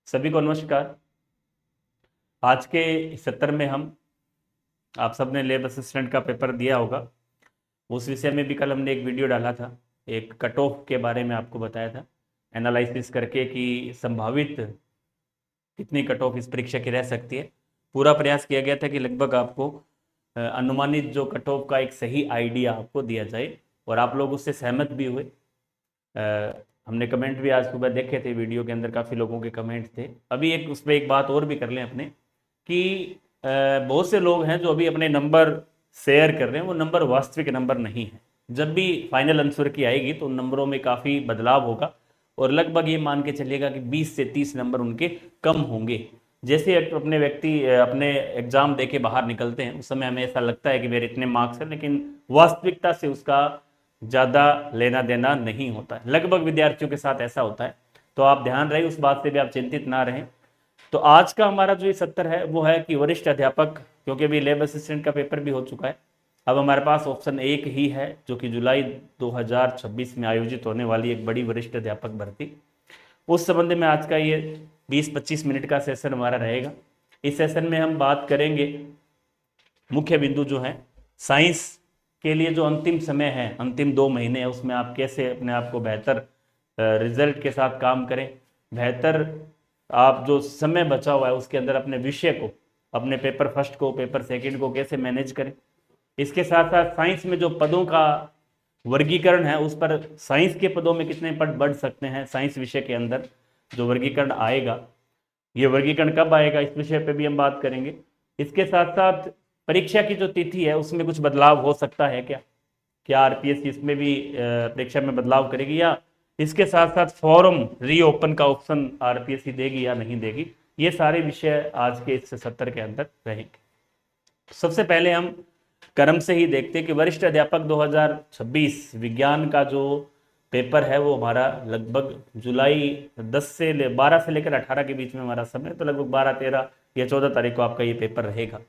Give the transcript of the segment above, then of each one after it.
सभी को नमस्कार। आज के इस सत्र में हम आप सबने लैब असिस्टेंट का पेपर दिया होगा। उस विषय में भी कल हमने एक वीडियो डाला था, एक कट ऑफ के बारे में आपको बताया था, एनालिसिस करके कि संभावित कितनी कट ऑफ इस परीक्षा की रह सकती है। पूरा प्रयास किया गया था कि लगभग आपको अनुमानित जो कट ऑफ का एक सही आइडिया आपको दिया जाए, और आप लोग उससे सहमत भी हुए। हमने कमेंट भी आज सुबह देखे थे, वीडियो के अंदर काफ़ी लोगों के कमेंट थे। अभी एक उस पर एक बात और भी कर लें अपने कि बहुत से लोग हैं जो अभी अपने नंबर शेयर कर रहे हैं, वो नंबर वास्तविक नंबर नहीं है। जब भी फाइनल आंसर की आएगी तो उन नंबरों में काफ़ी बदलाव होगा, और लगभग ये मान के चलिएगा कि 20 से 30 नंबर उनके कम होंगे। जैसे अपने व्यक्ति अपने एग्जाम दे के बाहर निकलते हैं, उस समय हमें ऐसा लगता है कि मेरे इतने मार्क्स हैं, लेकिन वास्तविकता से उसका ज़्यादा लेना देना नहीं होता है। लगभग विद्यार्थियों के साथ ऐसा होता है, तो आप ध्यान रहे, उस बात से भी आप चिंतित ना रहें। तो आज का हमारा जो ये सत्र है वो है कि वरिष्ठ अध्यापक, क्योंकि अभी लैब असिस्टेंट का पेपर भी हो चुका है। अब हमारे पास ऑप्शन एक ही है, जो कि जुलाई 2026 में आयोजित होने वाली एक बड़ी वरिष्ठ अध्यापक भर्ती, उस संबंध में आज का ये 20-25 मिनट का सेशन हमारा रहेगा। इस सेशन में हम बात करेंगे, मुख्य बिंदु जो है साइंस के लिए जो अंतिम समय है, अंतिम 2 महीने है, उसमें आप कैसे अपने आप को बेहतर रिजल्ट के साथ काम करें, बेहतर आप जो समय बचा हुआ है उसके अंदर अपने विषय को, अपने पेपर फर्स्ट को, पेपर सेकंड को कैसे मैनेज करें। इसके साथ साथ साइंस में जो पदों का वर्गीकरण है, उस पर साइंस के पदों में कितने पद बढ़ सकते हैं, साइंस विषय के अंदर जो वर्गीकरण आएगा, ये वर्गीकरण कब आएगा, इस विषय पे भी हम बात करेंगे। इसके साथ साथ परीक्षा की जो तिथि है उसमें कुछ बदलाव हो सकता है क्या आरपीएससी इसमें भी परीक्षा में बदलाव करेगी, या इसके साथ साथ फॉर्म रीओपन का ऑप्शन आरपीएससी देगी या नहीं देगी। ये सारे विषय आज के इस सत्र के अंदर रहेंगे। सबसे पहले हम क्रम से ही देखते हैं कि वरिष्ठ अध्यापक 2026 विज्ञान का जो पेपर है वो हमारा लगभग जुलाई 12 से लेकर 18 के बीच में हमारा समय, तो लगभग 12, 13 या 14 तारीख को आपका ये पेपर रहेगा।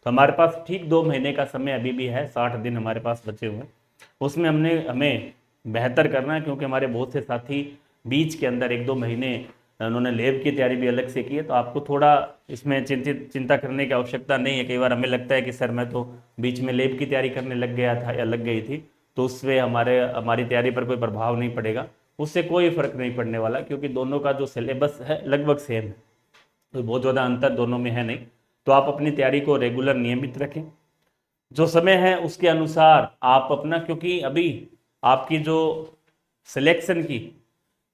तो हमारे पास ठीक 2 महीने का समय अभी भी है, 60 दिन हमारे पास बचे हुए हैं। उसमें हमें बेहतर करना है, क्योंकि हमारे बहुत से साथी बीच के अंदर 1-2 महीने उन्होंने लैब की तैयारी भी अलग से की है। तो आपको थोड़ा इसमें चिंता करने की आवश्यकता नहीं है। कई बार हमें लगता है कि सर मैं तो बीच में लैब की तैयारी करने लग गया था या लग गई थी, तो उससे हमारी तैयारी पर कोई प्रभाव नहीं पड़ेगा। उससे कोई फर्क नहीं पड़ने वाला, क्योंकि दोनों का जो सिलेबस है लगभग सेम है, तो बहुत ज़्यादा अंतर दोनों में है नहीं। तो आप अपनी तैयारी को रेगुलर नियमित रखें, जो समय है उसके अनुसार आप अपना, क्योंकि अभी आपकी जो सिलेक्शन की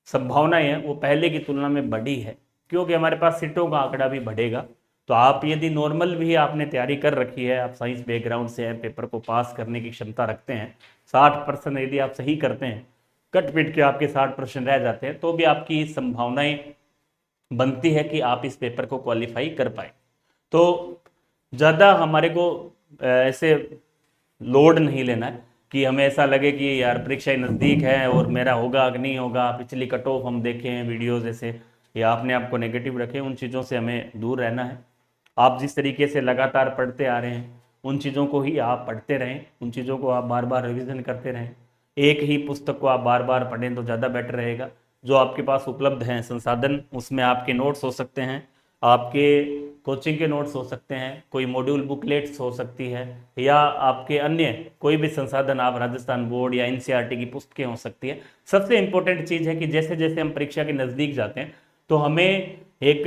संभावनाएं हैं वो पहले की तुलना में बढ़ी है, क्योंकि हमारे पास सीटों का आंकड़ा भी बढ़ेगा। तो आप यदि नॉर्मल भी आपने तैयारी कर रखी है, आप साइंस बैकग्राउंड से हैं, पेपर को पास करने की क्षमता रखते हैं, 60% यदि आप सही करते हैं, कट पिट के आपके 60% रह जाते हैं, तो भी आपकी संभावनाएं बनती है कि आप इस पेपर को क्वालिफाई कर पाए। तो ज़्यादा हमारे को ऐसे लोड नहीं लेना है कि हमें ऐसा लगे कि यार परीक्षाएं नज़दीक है और मेरा होगा कि नहीं होगा। पिछली कट ऑफ हम देखें वीडियो जैसे, या अपने आप को नेगेटिव रखें, उन चीज़ों से हमें दूर रहना है। आप जिस तरीके से लगातार पढ़ते आ रहे हैं उन चीज़ों को ही आप पढ़ते रहें, उन चीज़ों को आप बार बार रिविज़न करते रहें। एक ही पुस्तक को आप बार बार पढ़ें तो ज़्यादा बेटर रहेगा। जो आपके पास उपलब्ध हैं संसाधन, उसमें आपके नोट्स हो सकते हैं, आपके कोचिंग के नोट्स हो सकते हैं, कोई मॉड्यूल बुकलेट्स हो सकती है, या आपके अन्य कोई भी संसाधन, आप राजस्थान बोर्ड या एनसीईआरटी की पुस्तकें हो सकती है। सबसे इंपॉर्टेंट चीज़ है कि जैसे जैसे हम परीक्षा के नज़दीक जाते हैं तो हमें एक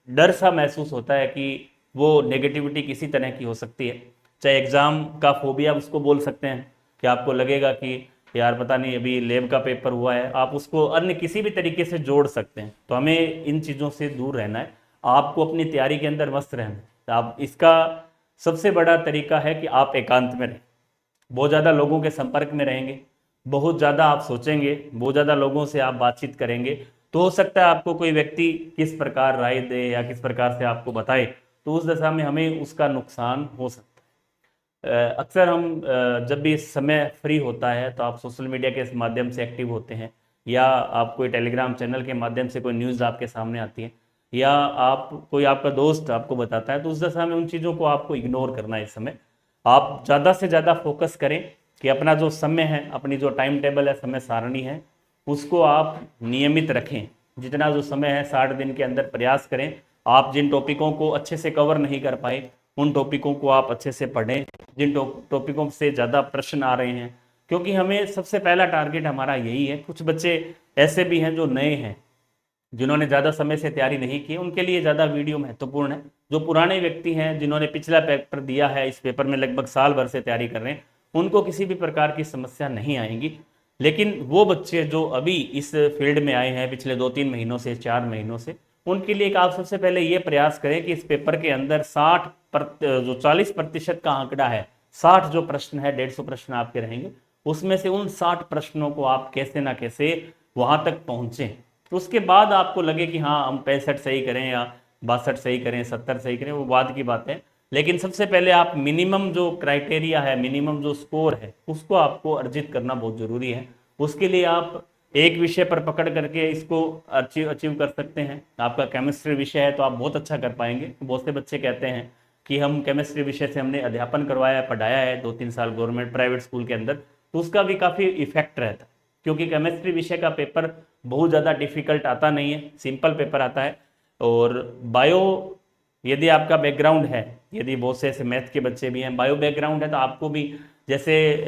डर सा महसूस होता है कि वो नेगेटिविटी किसी तरह की हो सकती है, चाहे एग्ज़ाम का फोबिया उसको बोल सकते हैं, कि आपको लगेगा कि यार पता नहीं अभी लैब का पेपर हुआ है, आप उसको अन्य किसी भी तरीके से जोड़ सकते हैं। तो हमें इन चीज़ों से दूर रहना है, आपको अपनी तैयारी के अंदर मस्त रहना है। तो आप इसका सबसे बड़ा तरीका है कि आप एकांत में रहें, बहुत ज़्यादा लोगों के संपर्क में रहेंगे, बहुत ज़्यादा आप सोचेंगे, बहुत ज़्यादा लोगों से आप बातचीत करेंगे, तो हो सकता है आपको कोई व्यक्ति किस प्रकार राय दे या किस प्रकार से आपको बताए, तो उस दशा में हमें उसका नुकसान हो सकता है। अक्सर हम जब भी समय फ्री होता है तो आप सोशल मीडिया के माध्यम से एक्टिव होते हैं, या आप कोई टेलीग्राम चैनल के माध्यम से कोई न्यूज़ आपके सामने आती है, या आप कोई आपका दोस्त आपको बताता है, तो उस दशा में उन चीज़ों को आपको इग्नोर करना है। इस समय आप ज़्यादा से ज़्यादा फोकस करें कि अपना जो समय है, अपनी जो टाइम टेबल है, समय सारणी है, उसको आप नियमित रखें। जितना जो समय है 60 दिन के अंदर प्रयास करें। आप जिन टॉपिकों को अच्छे से कवर नहीं कर पाए उन टॉपिकों को आप अच्छे से पढ़ें, जिन टॉपिकों से ज़्यादा प्रश्न आ रहे हैं, क्योंकि हमें सबसे पहला टारगेट हमारा यही है। कुछ बच्चे ऐसे भी हैं जो नए हैं, जिन्होंने ज़्यादा समय से तैयारी नहीं की, उनके लिए ज़्यादा वीडियो महत्वपूर्ण है। जो पुराने व्यक्ति हैं जिन्होंने पिछला पेपर दिया है, इस पेपर में लगभग साल भर से तैयारी कर रहे हैं, उनको किसी भी प्रकार की समस्या नहीं आएंगी। लेकिन वो बच्चे जो अभी इस फील्ड में आए हैं पिछले 2-3 महीनों से, 4 महीनों से, उनके लिए आप सबसे पहले ये प्रयास करें कि इस पेपर के अंदर 40% का आंकड़ा है, 60 जो प्रश्न है, 150 प्रश्न आपके रहेंगे, उसमें से उन 60 प्रश्नों को आप कैसे ना कैसे वहां तक पहुंचे। तो उसके बाद आपको लगे कि हाँ हम 65 सही करें या 62 सही करें, 70 सही करें, वो बाद की बात है। लेकिन सबसे पहले आप मिनिमम जो क्राइटेरिया है, मिनिमम जो स्कोर है, उसको आपको अर्जित करना बहुत जरूरी है। उसके लिए आप एक विषय पर पकड़ करके इसको अचीव कर सकते हैं। आपका केमिस्ट्री विषय है तो आप बहुत अच्छा कर पाएंगे। बहुत से बच्चे कहते हैं कि हम केमिस्ट्री विषय से हमने अध्यापन करवाया है, पढ़ाया है 2-3 साल गवर्नमेंट प्राइवेट स्कूल के अंदर, तो उसका भी काफ़ी इफेक्ट रहता है, क्योंकि केमिस्ट्री विषय का पेपर बहुत ज़्यादा डिफिकल्ट आता नहीं है, सिंपल पेपर आता है। और बायो, यदि आपका बैकग्राउंड है, यदि बहुत से ऐसे मैथ के बच्चे भी हैं, बायो बैकग्राउंड है, तो आपको भी जैसे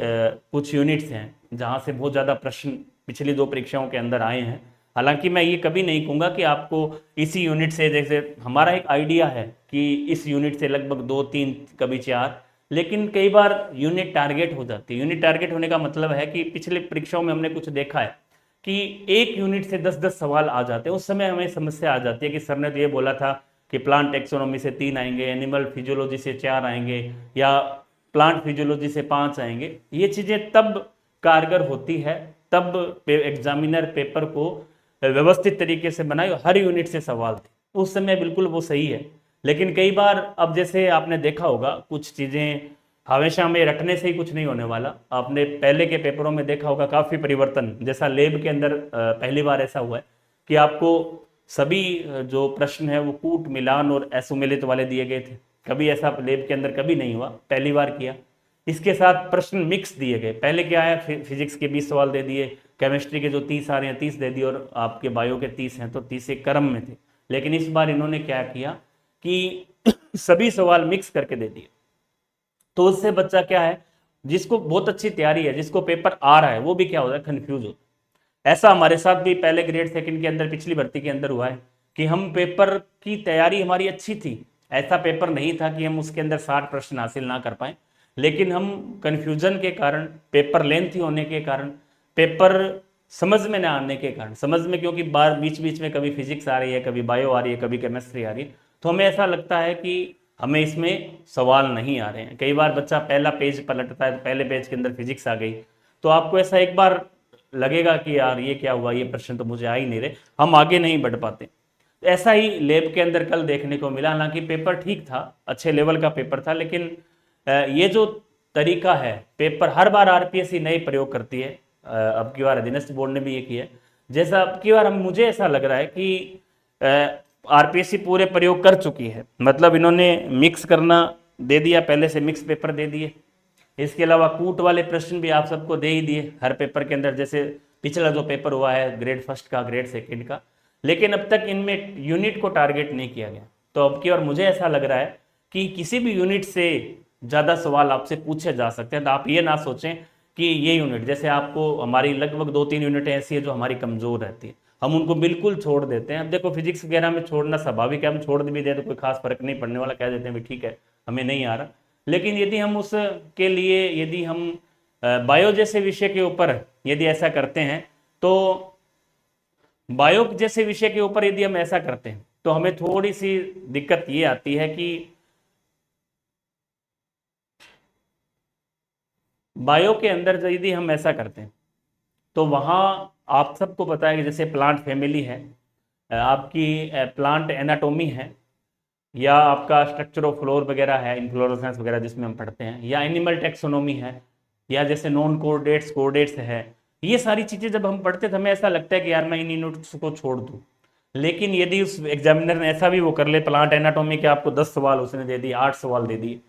कुछ यूनिट्स हैं जहाँ से बहुत ज़्यादा प्रश्न पिछली 2 परीक्षाओं के अंदर आए हैं। हालांकि मैं ये कभी नहीं कहूँगा कि आपको इसी यूनिट से, जैसे हमारा एक आइडिया है कि इस यूनिट से लगभग 2-3 कभी 4, लेकिन कई बार यूनिट टारगेट हो जाती है। यूनिट टारगेट होने का मतलब है कि पिछले परीक्षाओं में हमने कुछ देखा है कि एक यूनिट से 10-10 सवाल आ जाते हैं। उस समय हमें समस्या आ जाती है कि सर ने तो ये बोला था कि प्लांट टेक्सोनॉमी से 3 आएंगे, एनिमल फिजियोलॉजी से 4 आएंगे, या प्लांट फिजियोलॉजी से 5 आएंगे। ये चीज़ें तब कारगर होती है, तब एग्जामिनर पेपर को व्यवस्थित तरीके से बनाए, हर यूनिट से सवाल थे, उस समय बिल्कुल वो सही है। लेकिन कई बार अब जैसे आपने देखा होगा, कुछ चीज़ें हमेशा हमें रटने से ही कुछ नहीं होने वाला। आपने पहले के पेपरों में देखा होगा काफ़ी परिवर्तन, जैसा लेब के अंदर पहली बार ऐसा हुआ है कि आपको सभी जो प्रश्न है वो कूट मिलान और एसुमिलित वाले दिए गए थे। कभी ऐसा लेब के अंदर कभी नहीं हुआ, पहली बार किया। इसके साथ प्रश्न मिक्स दिए गए, पहले क्या है, फिजिक्स के 20 सवाल दे दिए, केमिस्ट्री के जो 30 आ रहे हैं 30 दे दिए, और आपके बायो के 30 हैं तो 30 एक क्रम में थे। लेकिन इस बार इन्होंने क्या किया कि सभी सवाल मिक्स करके दे दिए। तो उससे बच्चा क्या है, जिसको बहुत अच्छी तैयारी है, जिसको पेपर आ रहा है, वो भी क्या होता है, कंफ्यूज होता है। ऐसा हमारे साथ भी पहले ग्रेड सेकंड के अंदर पिछली भर्ती के अंदर हुआ है कि हम पेपर की तैयारी हमारी अच्छी थी, ऐसा पेपर नहीं था कि हम उसके अंदर 60 प्रश्न हासिल ना कर पाए, लेकिन हम कंफ्यूजन के कारण, पेपर लेंथी होने के कारण, पेपर समझ में ना आने के कारण, समझ में क्योंकि बार बीच बीच में कभी फिजिक्स आ रही है, कभी बायो आ रही है, कभी केमिस्ट्री आ रही है, तो हमें ऐसा लगता है कि हमें इसमें सवाल नहीं आ रहे हैं। कई बार बच्चा पहला पेज पलटता है तो पहले पेज के अंदर फिजिक्स आ गई, तो आपको ऐसा एक बार लगेगा कि यार ये क्या हुआ, ये प्रश्न तो मुझे आ ही नहीं रहे, हम आगे नहीं बढ़ पाते। ऐसा ही लेब के अंदर कल देखने को मिला। हालांकि पेपर ठीक था, अच्छे लेवल का पेपर था, लेकिन ये जो तरीका है, पेपर हर बार आरपीएससी नए प्रयोग करती है। अब की बार अधीनस्थ बोर्ड ने भी ये किया, जैसा अब की बार मुझे ऐसा लग रहा है कि आरपीएससी पूरे प्रयोग कर चुकी है। मतलब इन्होंने मिक्स करना दे दिया, पहले से मिक्स पेपर दे दिए। इसके अलावा कूट वाले प्रश्न भी आप सबको दे ही दिए हर पेपर के अंदर, जैसे पिछला जो पेपर हुआ है ग्रेड फर्स्ट का, ग्रेड सेकंड का। लेकिन अब तक इनमें यूनिट को टारगेट नहीं किया गया। तो अब की बार मुझे ऐसा लग रहा है कि किसी भी यूनिट से ज़्यादा सवाल आपसे पूछे जा सकते हैं। तो आप ये ना सोचें कि ये यूनिट, जैसे आपको हमारी लगभग 2-3 यूनिटें ऐसी है जो हमारी कमज़ोर रहती है, हम उनको बिल्कुल छोड़ देते हैं। अब देखो फिजिक्स वगैरह में छोड़ना स्वाभाविक है, हम छोड़ भी दें तो कोई खास फर्क नहीं पड़ने वाला, कह देते हैं भी ठीक है हमें नहीं आ रहा। लेकिन यदि हम उसके लिए, यदि हम बायो जैसे विषय के ऊपर यदि ऐसा करते हैं, तो बायो जैसे विषय के ऊपर यदि हम ऐसा करते हैं तो हमें थोड़ी सी दिक्कत ये आती है कि बायो के अंदर यदि हम ऐसा करते हैं तो वहाँ आप सबको पता है कि जैसे प्लांट फैमिली है, आपकी प्लांट एनाटोमी है, या आपका स्ट्रक्चर ऑफ फ्लोर वगैरह है, इन्फ्लोरेसेंस वगैरह जिसमें हम पढ़ते हैं, या एनिमल टेक्सोनोमी है, या जैसे नॉन कोऑर्डिनेट्स कोऑर्डिनेट्स है, ये सारी चीज़ें जब हम पढ़ते तो हमें ऐसा लगता है कि यार मैं इन यूनिट्स को छोड़ दूँ। लेकिन यदि उस एग्जामिनर ने ऐसा भी वो कर ले, प्लांट एनाटोमी के आपको 10 सवाल उसने दे दिए, 8 सवाल दे दिए,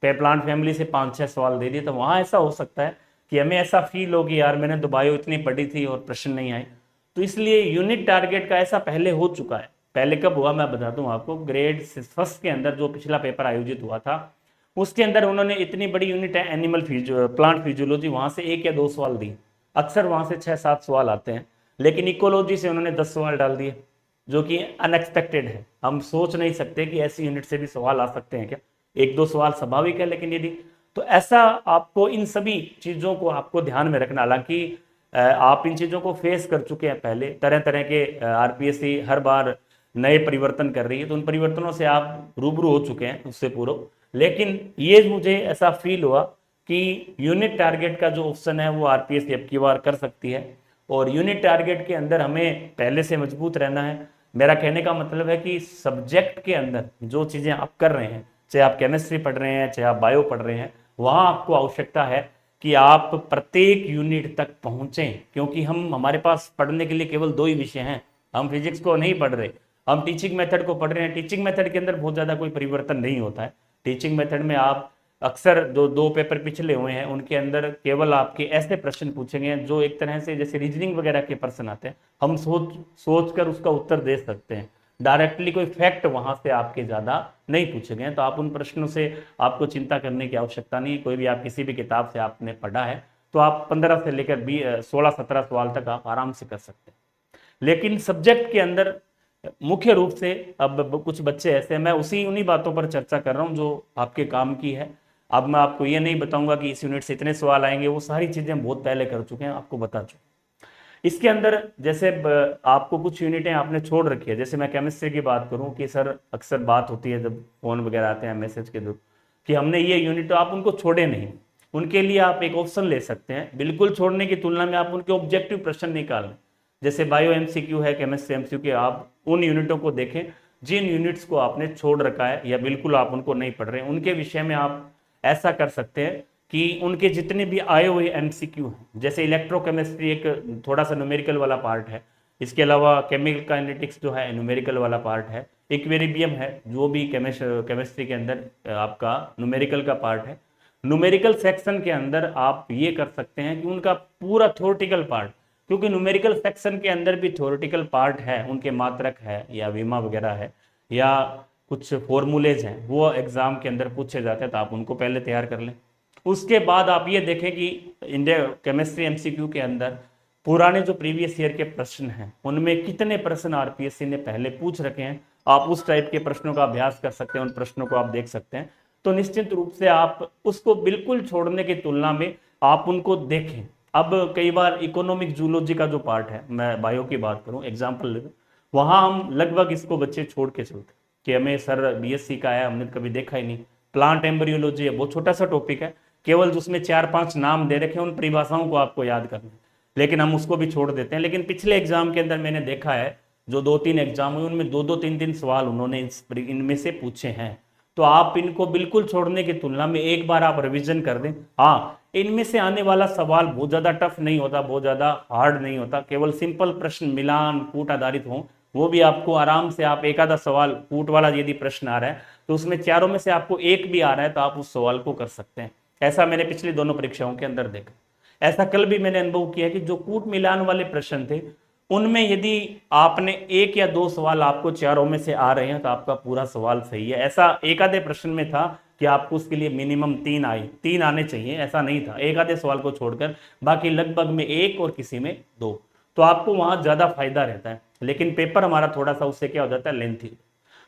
पे प्लांट फैमिली से 5-6 सवाल दे दिए, तो वहाँ ऐसा हो सकता है कि हमें ऐसा फील हो कि यार मैंने तो बायो इतनी पढ़ी थी और प्रश्न नहीं आए। तो इसलिए यूनिट टारगेट का ऐसा पहले हो चुका है। पहले कब हुआ मैं बता दूं आपको, ग्रेड फर्स्ट के अंदर जो पिछला पेपर आयोजित हुआ था उसके अंदर उन्होंने इतनी बड़ी यूनिट है एनिमल प्लांट फिजियोलॉजी, वहां से 1 या 2 सवाल दिए। अक्सर वहां से 6-7 सवाल आते हैं, लेकिन इकोलॉजी से उन्होंने 10 सवाल डाल दिए, जो कि अनएक्सपेक्टेड है। हम सोच नहीं सकते कि ऐसी यूनिट से भी सवाल आ सकते हैं क्या। 1-2 सवाल स्वाभाविक है, लेकिन यदि तो ऐसा आपको इन सभी चीज़ों को आपको ध्यान में रखना। हालांकि आप इन चीज़ों को फेस कर चुके हैं पहले, तरह तरह के आरपीएससी हर बार नए परिवर्तन कर रही है, तो उन परिवर्तनों से आप रूबरू हो चुके हैं उससे पूर्व। लेकिन ये मुझे ऐसा फील हुआ कि यूनिट टारगेट का जो ऑप्शन है वो आरपीएससी अब की बार कर सकती है, और यूनिट टारगेट के अंदर हमें पहले से मजबूत रहना है। मेरा कहने का मतलब है कि सब्जेक्ट के अंदर जो चीज़ें आप कर रहे हैं, चाहे आप केमिस्ट्री पढ़ रहे हैं चाहे आप बायो पढ़ रहे हैं, वहाँ आपको आवश्यकता है कि आप प्रत्येक यूनिट तक पहुँचें, क्योंकि हमारे पास पढ़ने के लिए केवल 2 ही विषय हैं। हम फिजिक्स को नहीं पढ़ रहे, हम टीचिंग मेथड को पढ़ रहे हैं। टीचिंग मेथड के अंदर बहुत ज़्यादा कोई परिवर्तन नहीं होता है। टीचिंग मेथड में आप अक्सर जो 2 पेपर पिछले हुए हैं उनके अंदर केवल आपके ऐसे प्रश्न पूछेंगे जो एक तरह से जैसे रीजनिंग वगैरह के प्रश्न आते हैं, हम सोच कर उसका उत्तर दे सकते हैं। डायरेक्टली कोई फैक्ट वहां से आपके ज़्यादा नहीं पूछे गए, तो आप उन प्रश्नों से आपको चिंता करने की आवश्यकता नहीं। कोई भी आप किसी भी किताब से आपने पढ़ा है तो आप 15 से लेकर 16-17 सवाल तक आप आराम से कर सकते हैं। लेकिन सब्जेक्ट के अंदर मुख्य रूप से अब कुछ बच्चे ऐसे हैं, मैं उन्हीं बातों पर चर्चा कर रहा हूं जो आपके काम की है। अब मैं आपको ये नहीं बताऊंगा कि इस यूनिट से इतने सवाल आएंगे, वो सारी चीजें हम बहुत पहले कर चुके हैं, आपको बता चुके। इसके अंदर जैसे आपको कुछ यूनिटें आपने छोड़ रखी है, जैसे मैं केमिस्ट्री की बात करूं कि सर अक्सर बात होती है जब फोन वगैरह आते हैं मैसेज के थ्रू कि हमने ये यूनिट, तो आप उनको छोड़े नहीं। उनके लिए आप एक ऑप्शन ले सकते हैं, बिल्कुल छोड़ने की तुलना में आप उनके ऑब्जेक्टिव प्रश्न निकाल लें। जैसे बायो एमसीक्यू है, केमिस्ट्री एमसीक्यू, आप उन यूनिटों को देखें जिन यूनिट्स को आपने छोड़ रखा है या बिल्कुल आप उनको नहीं पढ़ रहे हैं, उनके विषय में आप ऐसा कर सकते हैं कि उनके जितने भी आए हुए एमसीक्यू हैं, जैसे इलेक्ट्रोकेमिस्ट्री एक थोड़ा सा न्यूमेरिकल वाला पार्ट है, इसके अलावा केमिकल काइनेटिक्स जो है न्यूमेरिकल वाला पार्ट है, इक्वेरिबियम है जो भी केमिस्ट्री के अंदर आपका न्यूमेरिकल का पार्ट है। न्यूमेरिकल सेक्शन के अंदर आप ये कर सकते हैं कि उनका पूरा थ्योरेटिकल पार्ट, क्योंकि न्यूमेरिकल सेक्शन के अंदर भी थ्योरेटिकल पार्ट है, उनके मात्रक है या विमा वगैरह है या कुछ फॉर्मूलेज हैं, वो एग्जाम के अंदर पूछे जाते हैं, तो आप उनको पहले तैयार कर लें। उसके बाद आप ये देखें कि इंडिया केमिस्ट्री एमसीक्यू के अंदर पुराने जो प्रीवियस ईयर के प्रश्न हैं उनमें कितने प्रश्न आरपीएससी ने पहले पूछ रखे हैं, आप उस टाइप के प्रश्नों का अभ्यास कर सकते हैं, उन प्रश्नों को आप देख सकते हैं। तो निश्चित रूप से आप उसको बिल्कुल छोड़ने की तुलना में आप उनको देखें। अब कई बार इकोनॉमिक जूलॉजी का जो पार्ट है, मैं बायो की बात करूं एग्जाम्पल ले, वहां हम लगभग इसको बच्चे छोड़ के चलते कि हमें सर बीएससी का है, हमने कभी देखा ही नहीं। प्लांट एम्ब्रियोलॉजी है, बहुत छोटा सा टॉपिक है, केवल जिसमें 4-5 नाम दे रखे हैं, उन परिभाषाओं को आपको याद करना है, लेकिन हम उसको भी छोड़ देते हैं। लेकिन पिछले एग्जाम के अंदर मैंने देखा है जो 2-3 एग्जाम हुए उनमें 2-2, 3-3 सवाल उन्होंने इनमें से पूछे हैं। तो आप इनको बिल्कुल छोड़ने की तुलना में एक बार आप रिवीजन कर दें। हाँ, इनमें से आने वाला सवाल बहुत ज्यादा टफ नहीं होता, बहुत ज्यादा हार्ड नहीं होता, केवल सिंपल प्रश्न मिलान कूट आधारित हो, वो भी आपको आराम से, आप एक आधा सवाल कूट वाला यदि प्रश्न आ रहा है तो उसमें चारों में से आपको एक भी आ रहा है तो आप उस सवाल को कर सकते हैं। ऐसा मैंने पिछली दोनों परीक्षाओं के अंदर देखा। ऐसा कल भी मैंने अनुभव किया कि जो कूट मिलान वाले प्रश्न थे उनमें यदि आपने 1 या 2 सवाल आपको चारों में से आ रहे हैं तो आपका पूरा सवाल सही है। ऐसा एक आधे प्रश्न में था कि आपको उसके लिए मिनिमम 3 आने चाहिए, ऐसा नहीं था, एक आधे सवाल को छोड़कर बाकी लगभग में 1 और किसी में 2, तो आपको वहां ज्यादा फायदा रहता है। लेकिन पेपर हमारा थोड़ा सा उससे क्या हो जाता है, लेंथी।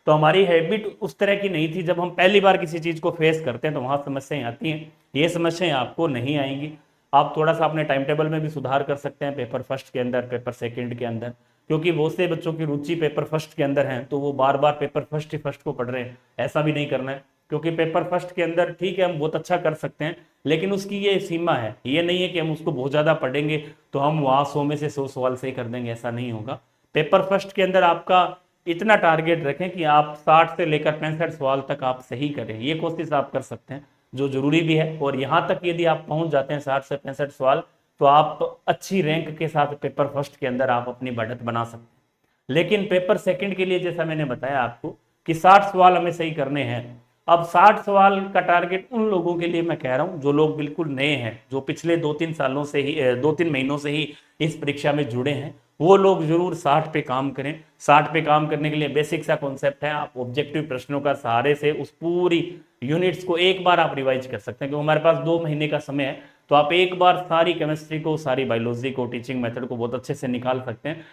तो हमारी हैबिट उस तरह की नहीं थी, जब हम पहली बार किसी चीज को फेस करते हैं तो वहां समस्याएं आती हैं। ये समस्याएं आपको नहीं आएंगी। आप थोड़ा सा अपने टाइम टेबल में भी सुधार कर सकते हैं पेपर फर्स्ट के अंदर, पेपर सेकंड के अंदर, क्योंकि बहुत से बच्चों की रुचि पेपर फर्स्ट के अंदर है तो वो बार बार पेपर फर्स्ट ही फर्स्ट को पढ़ रहे हैं। ऐसा भी नहीं करना है, क्योंकि पेपर फर्स्ट के अंदर ठीक है हम बहुत अच्छा कर सकते हैं, लेकिन उसकी ये सीमा है। ये नहीं है कि हम उसको बहुत ज्यादा पढ़ेंगे तो हम वहां 100 में से 100 सवाल सही कर देंगे, ऐसा नहीं होगा। पेपर फर्स्ट के अंदर आपका इतना टारगेट रखें कि आप 60 से लेकर 65 सवाल तक आप सही करें, ये कोशिश आप कर सकते हैं, जो जरूरी भी है। और यहां तक यदि आप पहुंच जाते हैं 60 से 65 सवाल, तो आप अच्छी रैंक के साथ पेपर फर्स्ट के अंदर आप अपनी बढ़त बना सकते हैं। लेकिन पेपर सेकंड के लिए जैसा मैंने बताया आपको कि 60 सवाल हमें सही करने हैं। अब 60 सवाल का टारगेट उन लोगों के लिए मैं कह रहा हूं जो लोग बिल्कुल नए हैं, जो पिछले 2-3 सालों से ही 2-3 महीनों से ही इस परीक्षा में जुड़े हैं, वो लोग जरूर 60 पे काम करें। 60 पे काम करने के लिए बेसिक सा कॉन्सेप्ट है, आप ऑब्जेक्टिव प्रश्नों का सहारे से उस पूरी यूनिट्स को एक बार आप रिवाइज कर सकते हैं, क्योंकि हमारे पास 2 महीने का समय है। तो आप एक बार सारी केमिस्ट्री को, सारी बायोलॉजी को, टीचिंग मेथड को बहुत अच्छे से निकाल सकते हैं।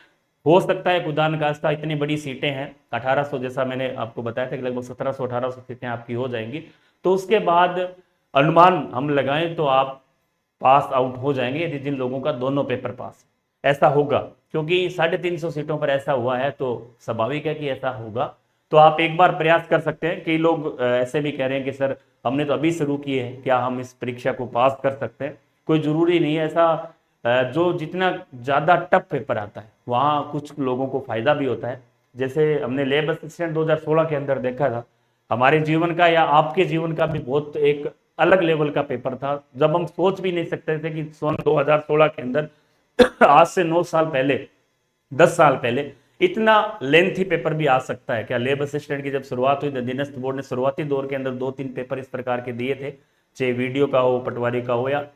हो सकता है खुदा न खास्ता इतनी बड़ी सीटें हैं 1800, जैसा मैंने आपको बताया था कि लगभग 1700-1800 सीटें आपकी हो जाएंगी। तो उसके बाद अनुमान हम लगाएं तो आप पास आउट हो जाएंगे, यदि जिन लोगों का दोनों पेपर पास ऐसा होगा, क्योंकि 350 सीटों पर ऐसा हुआ है तो स्वाभाविक है कि ऐसा होगा। तो आप एक बार प्रयास कर सकते हैं। कई लोग ऐसे भी कह रहे हैं कि सर हमने तो अभी शुरू किए हैं, क्या हम इस परीक्षा को पास कर सकते हैं? कोई जरूरी नहीं है ऐसा। जो जितना ज़्यादा टफ पेपर आता है वहाँ कुछ लोगों को फायदा भी होता है। जैसे हमने लैब असिस्टेंट 2016 के अंदर देखा था, हमारे जीवन का या आपके जीवन का भी बहुत एक अलग लेवल का पेपर था, जब हम सोच भी नहीं सकते थे कि सन 2016 के अंदर आज से 9 साल पहले, 10 साल पहले इतना लेंथी पेपर भी आ सकता है क्या। लेब असिस्टेंट की जब शुरुआत हुई तो दिनस्थ बोर्ड ने शुरुआती दौर के अंदर 2-3 पेपर इस प्रकार के दिए थे, चाहे वीडियो का हो, पटवारी का हो, या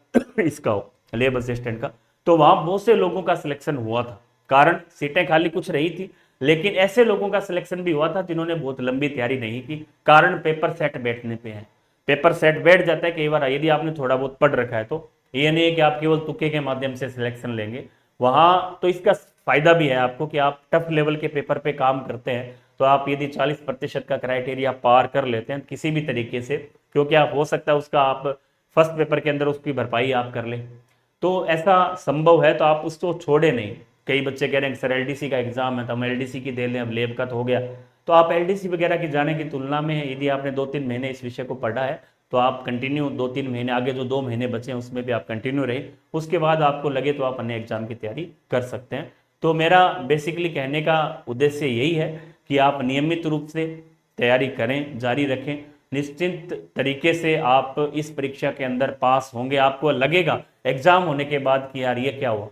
इसका हो लेब असिस्टेंट का। तो वहां बहुत से लोगों का सिलेक्शन हुआ था, कारण सीटें खाली कुछ रही थी, लेकिन ऐसे लोगों का सिलेक्शन भी हुआ था जिन्होंने बहुत लंबी तैयारी नहीं की, कारण पेपर सेट बैठने पे है। पेपर सेट बैठ जाता है कई बार, यदि आपने थोड़ा बहुत पढ़ रखा है तो ये नहीं है कि आप केवल तुक्के के माध्यम से सिलेक्शन लेंगे वहां। तो इसका फायदा भी है आपको कि आप टफ लेवल के पेपर पे काम करते हैं, तो आप यदि 40% का क्राइटेरिया पार कर लेते हैं किसी भी तरीके से, क्योंकि आप हो सकता है उसका आप फर्स्ट पेपर के अंदर उसकी भरपाई आप कर लें, तो ऐसा संभव है, तो आप उसको छोड़े नहीं। कई बच्चे कह रहे हैं सर एलडीसी का एग्जाम है तो हम एलडीसी की दे लें, अब लेब का तो हो गया। तो आप एलडीसी वगैरह की जाने की तुलना में यदि आपने 2-3 महीने इस विषय को पढ़ा है तो आप कंटिन्यू 2-3 महीने आगे जो 2 महीने बचे हैं उसमें भी आप कंटिन्यू रहे, उसके बाद आपको लगे तो आप अन्य एग्जाम की तैयारी कर सकते हैं। तो मेरा बेसिकली कहने का उद्देश्य यही है कि आप नियमित रूप से तैयारी करें, जारी रखें, निश्चित तरीके से आप इस परीक्षा के अंदर पास होंगे। आपको लगेगा एग्जाम होने के बाद कि यार ये क्या हुआ,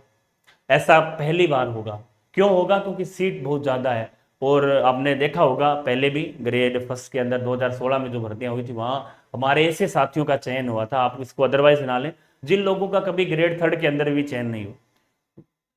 ऐसा पहली बार होगा। क्यों होगा? क्योंकि सीट बहुत ज़्यादा है। और आपने देखा होगा पहले भी ग्रेड फर्स्ट के अंदर 2016 में जो भर्तियां हुई थी वहां हमारे ऐसे साथियों का चयन हुआ था, आप इसको अदरवाइज ना लें, जिन लोगों का कभी ग्रेड थर्ड के अंदर भी चयन नहीं हुआ।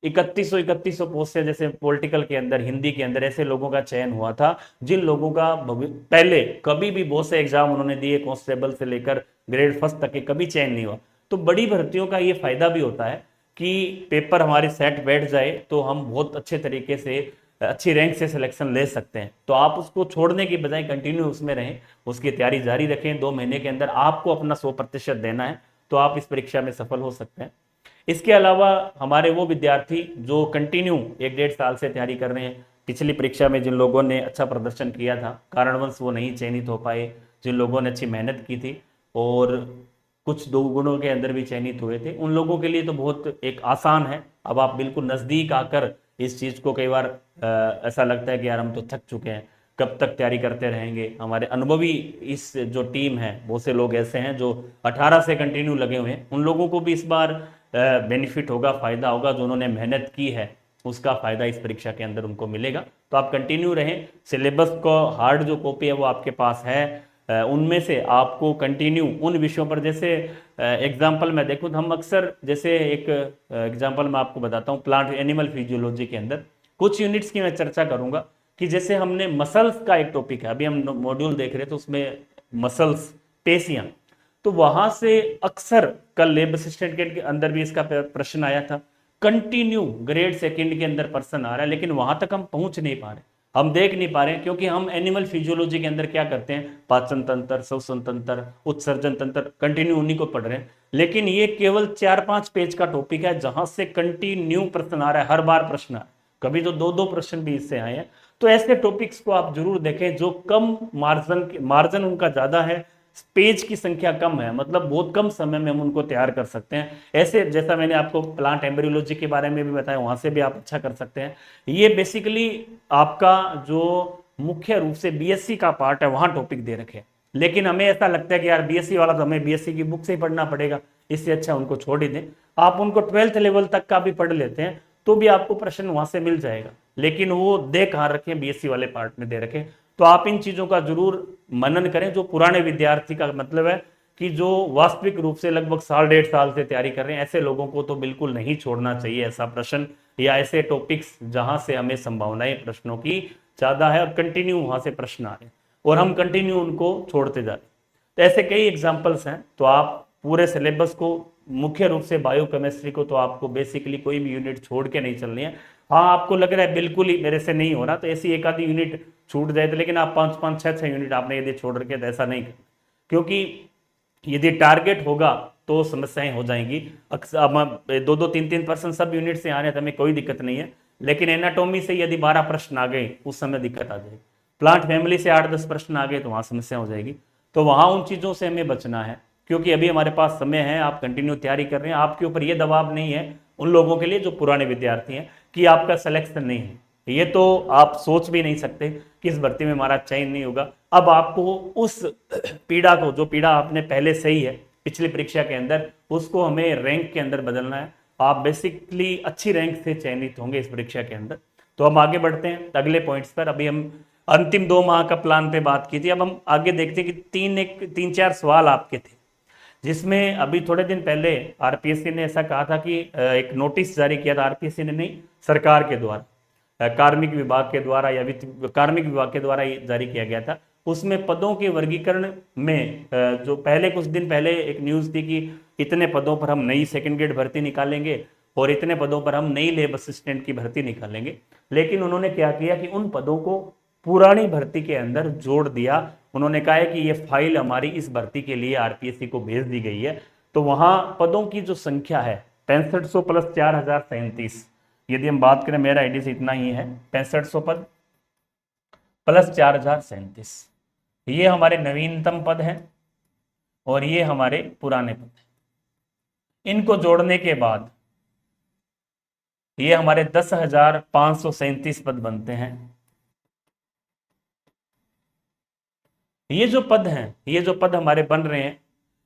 3100 पोस्ट से, जैसे पॉलिटिकल के अंदर, हिंदी के अंदर ऐसे लोगों का चयन हुआ था जिन लोगों का पहले कभी भी बहुत से एग्जाम उन्होंने दिए, कांस्टेबल से लेकर ग्रेड फर्स्ट तक के, कभी चयन नहीं हुआ। तो बड़ी भर्तियों का ये फायदा भी होता है कि पेपर हमारे सेट बैठ जाए तो हम बहुत अच्छे तरीके से अच्छी रैंक से सिलेक्शन ले सकते हैं। तो आप उसको छोड़ने की बजाय कंटिन्यू उसमें रहें, उसकी तैयारी जारी रखें। 2 महीने के अंदर आपको अपना 100% देना है तो आप इस परीक्षा में सफल हो सकते हैं। इसके अलावा हमारे वो विद्यार्थी जो कंटिन्यू 1-1.5 साल से तैयारी कर रहे हैं, पिछली परीक्षा में जिन लोगों ने अच्छा प्रदर्शन किया था कारणवश वो नहीं चयनित हो पाए, जिन लोगों ने अच्छी मेहनत की थी और कुछ 2 गुणों के अंदर भी चयनित हुए थे, उन लोगों के लिए तो बहुत एक आसान है। अब आप बिल्कुल नज़दीक आकर इस चीज़ को, कई बार ऐसा लगता है कि यार हम तो थक चुके हैं, कब तक तैयारी करते रहेंगे। हमारे अनुभवी इस जो टीम है, बहुत से लोग ऐसे हैं जो 18 से कंटिन्यू लगे हुए हैं, उन लोगों को भी इस बार बेनिफिट होगा, फायदा होगा। जो उन्होंने मेहनत की है उसका फायदा इस परीक्षा के अंदर उनको मिलेगा। तो आप कंटिन्यू रहें, सिलेबस को हार्ड जो कॉपी है वो आपके पास है, उनमें से आपको कंटिन्यू उन विषयों पर, जैसे एग्जाम्पल मैं देखूँ तो हम अक्सर, जैसे एक एग्जाम्पल मैं आपको बताता हूँ, प्लांट एनिमल फिजियोलॉजी के अंदर कुछ यूनिट्स की मैं चर्चा करूंगा कि जैसे हमने मसल्स का एक टॉपिक है, अभी हम मॉड्यूल देख रहे हैं तो उसमें मसल्स, पेशियां, तो वहां से अक्सर कल लेब असिस्टेंट के अंदर भी इसका प्रश्न आया था। कंटिन्यू ग्रेड सेकंड के अंदर प्रश्न आ रहा है, लेकिन वहां तक हम पहुंच नहीं पा रहे, हम देख नहीं पा रहे, क्योंकि हम एनिमल फिजियोलॉजी के अंदर क्या करते हैं, पाचन तंत्र, श्वसन तंत्र, उत्सर्जन तंत्र, कंटिन्यू उन्हीं को पढ़ रहे हैं। लेकिन ये केवल 4-5 पेज का टॉपिक है जहां से कंटिन्यू प्रश्न आ रहा है, हर बार प्रश्न है, कभी तो 2-2 प्रश्न भी इससे आए हैं। तो ऐसे टॉपिक्स को आप जरूर देखें जो कम मार्जिन उनका ज्यादा है, पेज की संख्या कम है, मतलब बहुत कम समय में हम उनको तैयार कर सकते हैं। ऐसे जैसा मैंने आपको प्लांट एम्ब्रियोलॉजी के बारे में भी बताया, वहां से भी आप अच्छा कर सकते हैं। ये बेसिकली आपका जो मुख्य रूप से बीएससी का पार्ट है वहां टॉपिक दे रखे हैं, लेकिन हमें ऐसा लगता है कि यार बीएससी वाला तो हमें बीएससी की बुक से ही पढ़ना पड़ेगा, इससे अच्छा उनको छोड़ ही दें। आप उनको 12th लेवल तक का भी पढ़ लेते हैं तो भी आपको प्रश्न वहां से मिल जाएगा, लेकिन वो दे कहाँ रखे, बीएससी वाले पार्ट में दे रखे। तो आप इन चीजों का जरूर मनन करें। जो पुराने विद्यार्थी का मतलब है कि जो वास्तविक रूप से लगभग 1.5 साल से तैयारी कर रहे हैं, ऐसे लोगों को तो बिल्कुल नहीं छोड़ना चाहिए ऐसा प्रश्न। या ऐसे टॉपिक्स जहां से हमें संभावनाएं प्रश्नों की ज्यादा है और कंटिन्यू वहां से प्रश्न आ रहे हैं और हम कंटिन्यू उनको छोड़ते जा रहे हैं। तो ऐसे कई एग्जाम्पल्स हैं। तो आप पूरे सिलेबस को, मुख्य रूप से बायोकेमिस्ट्री को, तो आपको बेसिकली कोई भी यूनिट छोड़ के नहीं चलनी है। हाँ, आपको लग रहा है बिल्कुल ही मेरे से नहीं हो रहा, तो ऐसी एक आधी यूनिट छूट जाए तो, लेकिन आप 5-5, 6-6 यूनिट आपने यदि छोड़ रखे तो ऐसा नहीं करना, क्योंकि यदि टारगेट होगा तो समस्याएं हो जाएंगी। अक्सर 2-2, 3-3% सब यूनिट से आ रहे हैं तो हमें कोई दिक्कत नहीं है, लेकिन एनाटॉमी से यदि 12 प्रश्न आ गए उस समय दिक्कत आ जाएगी। प्लांट फैमिली से 8-10 प्रश्न आ गए तो वहां समस्या हो जाएगी। तो वहां उन चीजों से हमें बचना है, क्योंकि अभी हमारे पास समय है, आप कंटिन्यू तैयारी कर रहे हैं, आपके ऊपर ये दबाव नहीं है उन लोगों के लिए जो पुराने विद्यार्थी हैं कि आपका सिलेक्शन नहीं है। ये तो आप सोच भी नहीं सकते कि इस भर्ती में हमारा चयन नहीं होगा। अब आपको उस पीड़ा को, जो पीड़ा आपने पहले से ही है पिछली परीक्षा के अंदर, उसको हमें रैंक के अंदर बदलना है। आप बेसिकली अच्छी रैंक से चयनित होंगे इस परीक्षा के अंदर। तो हम आगे बढ़ते हैं अगले पॉइंट्स पर। अभी हम अंतिम 2 माह का प्लान पे बात की थी, अब हम आगे देखते हैं कि 3-4 सवाल आपके थे, जिसमें अभी थोड़े दिन पहले आरपीएससी ने ऐसा कहा था कि एक नोटिस जारी किया था, आरपीएससी ने नहीं, सरकार के द्वारा, कार्मिक विभाग के द्वारा या वित्त कार्मिक विभाग के द्वारा जारी किया गया था। उसमें पदों के वर्गीकरण में जो पहले कुछ दिन पहले एक न्यूज थी कि इतने पदों पर हम नई सेकंड ग्रेड भर्ती निकालेंगे और इतने पदों पर हम नई लैब असिस्टेंट की भर्ती निकालेंगे। लेकिन उन्होंने क्या किया कि उन पदों को पुरानी भर्ती के अंदर जोड़ दिया। उन्होंने कहा है कि ये फाइल हमारी इस भर्ती के लिए आरपीएससी को भेज दी गई है। तो वहां पदों की जो संख्या है 6500 प्लस 4037, यदि हम बात करें मेरा आईडी से इतना ही है, 6500 पद प्लस 4037, ये हमारे नवीनतम पद हैं और ये हमारे पुराने पद हैं। इनको जोड़ने के बाद ये हमारे 10,537 पद बनते हैं। ये जो पद हैं, ये जो पद हमारे बन रहे हैं,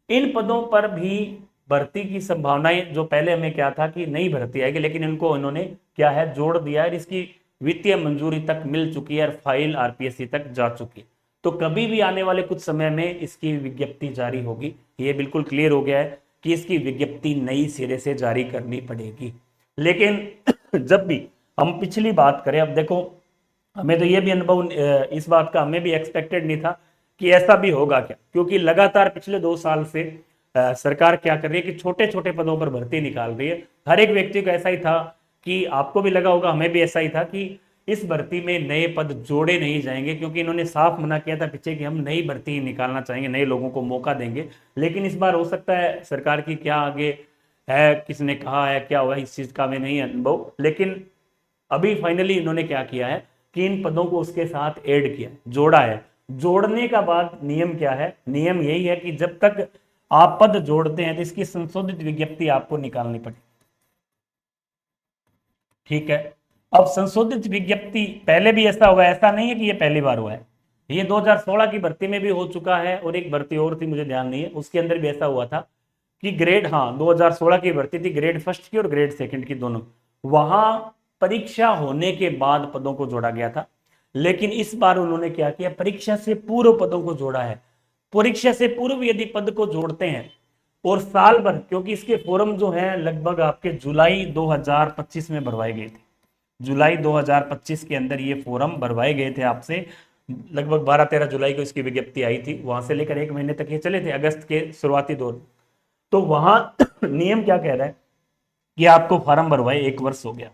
इन पदों पर भी भर्ती की संभावनाएं, जो पहले हमें क्या था कि नई भर्ती आएगी, लेकिन इनको इन्होंने क्या है जोड़ दिया है। इसकी वित्तीय मंजूरी तक मिल चुकी है और फाइल आरपीएससी तक जा चुकी है। तो कभी भी आने वाले कुछ समय में इसकी विज्ञप्ति जारी होगी। ये बिल्कुल क्लियर हो गया है कि इसकी विज्ञप्ति नई सिरे से जारी करनी पड़ेगी। लेकिन जब भी हम पिछली बात करें, अब देखो हमें तो ये भी अनुभव, इस बात का हमें भी एक्सपेक्टेड नहीं था कि ऐसा भी होगा क्या, क्योंकि लगातार पिछले 2 साल से सरकार क्या कर रही है कि छोटे छोटे पदों पर भर्ती निकाल रही है। हर एक व्यक्ति को ऐसा ही था कि आपको भी लगा होगा, हमें भी ऐसा ही था कि इस भर्ती में नए पद जोड़े नहीं जाएंगे, क्योंकि इन्होंने साफ मना किया था पीछे कि हम नई भर्ती निकालना चाहेंगे, नए लोगों को मौका देंगे। लेकिन इस बार हो सकता है सरकार की क्या आगे है, किसने कहा है, क्या हुआ, इस चीज का हमें नहीं अनुभव। लेकिन अभी फाइनली इन्होंने क्या किया है कि इन पदों को उसके साथ ऐड किया, जोड़ा है। जोड़ने का बाद नियम क्या है, नियम यही है कि जब तक आप पद जोड़ते हैं तो इसकी संशोधित विज्ञप्ति आपको निकालनी पड़ेगी। ठीक है, अब संशोधित विज्ञप्ति पहले भी ऐसा हुआ है, ऐसा नहीं है कि ये पहली बार हुआ है। ये 2016 की भर्ती में भी हो चुका है और एक भर्ती और थी, मुझे ध्यान नहीं है, उसके अंदर भी ऐसा हुआ था कि ग्रेड, हाँ 2016 की भर्ती थी, ग्रेड फर्स्ट की और ग्रेड सेकंड की दोनों। वहां परीक्षा होने के बाद पदों को जोड़ा गया था। लेकिन इस बार उन्होंने क्या किया, परीक्षा से पूर्व पदों को जोड़ा है। परीक्षा से पूर्व यदि पद को जोड़ते हैं और साल भर, क्योंकि इसके फॉर्म जो है लगभग आपके जुलाई 2025 में भरवाए गए थे, जुलाई 2025 के अंदर ये फॉर्म भरवाए गए थे आपसे। लगभग 12-13 जुलाई को इसकी विज्ञप्ति आई थी, वहां से लेकर 1 महीने तक ये चले थे, अगस्त के शुरुआती दौर। तो वहां नियम क्या कह रहा है कि आपको फॉर्म भरवाए 1 वर्ष हो गया,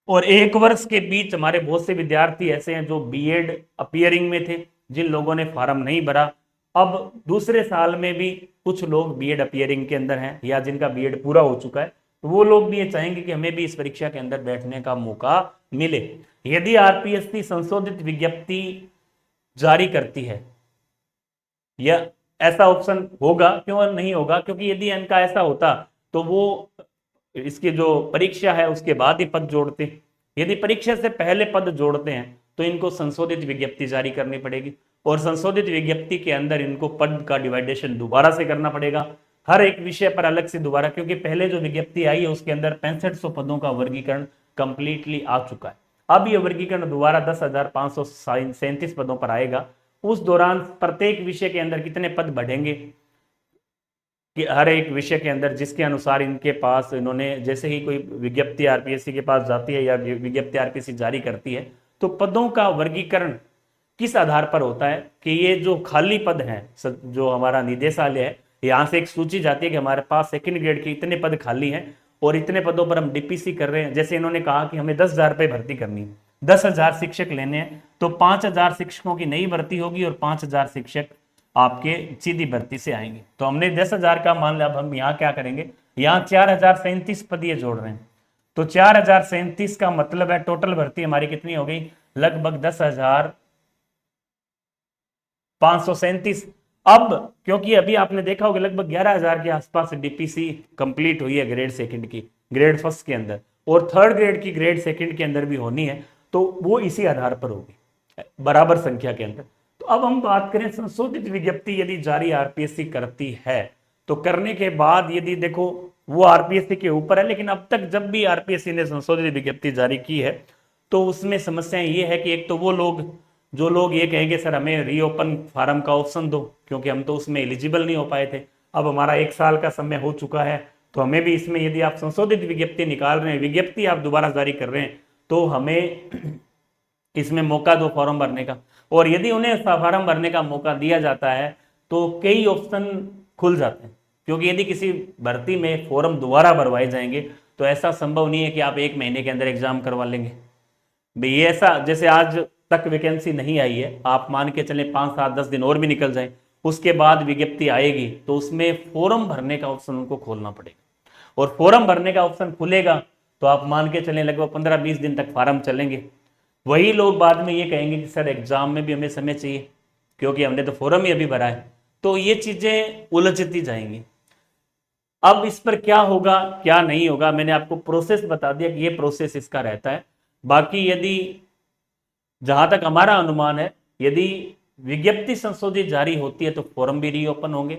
और 1 वर्ष के बीच हमारे बहुत से विद्यार्थी ऐसे हैं जो बीएड अपियरिंग में थे, जिन लोगों ने फॉर्म नहीं भरा। अब दूसरे साल में भी कुछ लोग बीएड अपियरिंग के अंदर हैं या जिनका बीएड पूरा हो चुका है, तो वो लोग भी ये चाहेंगे कि हमें भी इस परीक्षा के अंदर बैठने का मौका मिले। यदि आरपीएससी संशोधित विज्ञप्ति जारी करती है, या ऐसा ऑप्शन होगा, क्यों नहीं होगा, क्योंकि यदि इनका ऐसा होता तो वो इसकी जो परीक्षा है उसके बाद ही पद जोड़ते। यदि परीक्षा से पहले पद जोड़ते हैं तो इनको संशोधित विज्ञप्ति जारी करनी पड़ेगी, और संशोधित विज्ञप्ति के अंदर इनको पद का डिवाइडेशन दोबारा से करना पड़ेगा, हर एक विषय पर अलग से दोबारा, क्योंकि पहले जो विज्ञप्ति आई है उसके अंदर 6500 पदों का वर्गीकरण कंप्लीटली आ चुका है। अब यह वर्गीकरण दोबारा 10,537 पदों पर आएगा। उस दौरान प्रत्येक विषय के अंदर कितने पद बढ़ेंगे, कि हर एक विषय के अंदर जिसके अनुसार इनके पास इन्होंने जैसे ही कोई विज्ञप्ति आरपीएससी के पास जाती है या विज्ञप्ति आरपीएससी जारी करती है तो पदों का वर्गीकरण किस आधार पर होता है कि ये जो खाली पद हैं जो हमारा निदेशालय है यहाँ से एक सूची जाती है कि हमारे पास सेकंड ग्रेड के इतने पद खाली हैं और इतने पदों पर हम डीपीसी कर रहे हैं। जैसे इन्होंने कहा कि हमें 10,000 रुपये भर्ती करनी है, 10,000 शिक्षक लेने हैं तो 5,000 शिक्षकों की नई भर्ती होगी और 5,000 शिक्षक आपके सीधी भर्ती से आएंगे। तो हमने 10,000 का मान लिया, अब हम यहाँ क्या करेंगे, यहाँ 4,037 पद ये जोड़ रहे हैं तो 4,037 का मतलब है टोटल भर्ती हमारी कितनी हो गई, लगभग 10,537। अब क्योंकि अभी आपने देखा होगा लगभग 11,000 के आसपास डीपीसी कंप्लीट हुई है ग्रेड सेकंड की, ग्रेड फर्स्ट के अंदर, और थर्ड ग्रेड की ग्रेड सेकंड के अंदर भी होनी है, तो वो इसी आधार पर होगी बराबर संख्या के अंदर। तो अब हम बात करें संशोधित विज्ञप्ति यदि जारी आरपीएससी करती है तो करने के बाद यदि देखो वो आरपीएससी के ऊपर है, लेकिन अब तक जब भी आरपीएससी ने संशोधित विज्ञप्ति जारी की है तो उसमें समस्याएं ये है कि एक तो वो लोग जो लोग ये कहेंगे सर हमें रीओपन फार्म का ऑप्शन दो क्योंकि हम तो उसमें एलिजिबल नहीं हो पाए थे, अब हमारा 1 साल का समय हो चुका है तो हमें भी इसमें यदि आप संशोधित विज्ञप्ति निकाल रहे हैं, विज्ञप्ति आप दोबारा जारी कर रहे हैं तो हमें इसमें मौका दो फॉर्म भरने का। और यदि उन्हें फॉर्म भरने का मौका दिया जाता है तो कई ऑप्शन खुल जाते हैं, क्योंकि यदि किसी भर्ती में फॉर्म दोबारा भरवाए जाएंगे तो ऐसा संभव नहीं है कि आप 1 महीने के अंदर एग्जाम करवा लेंगे भाई। ये ऐसा जैसे आज तक वैकेंसी नहीं आई है, आप मान के चलें 5, 7, 10 दिन और भी निकल जाए, उसके बाद विज्ञप्ति आएगी तो उसमें फॉर्म भरने का ऑप्शन उनको खोलना पड़ेगा, और फॉर्म भरने का ऑप्शन खुलेगा तो आप मान के चलें लगभग 15-20 दिन तक फॉर्म चलेंगे। वही लोग बाद में ये कहेंगे कि सर एग्जाम में भी हमें समय चाहिए क्योंकि हमने तो फॉर्म ही अभी भरा है, तो ये चीजें उलझती जाएंगी। अब इस पर क्या होगा क्या नहीं होगा, मैंने आपको प्रोसेस बता दिया कि ये प्रोसेस इसका रहता है। बाकी यदि जहां तक हमारा अनुमान है यदि विज्ञप्ति संशोधित जारी होती है तो फॉर्म भी रीओपन होंगे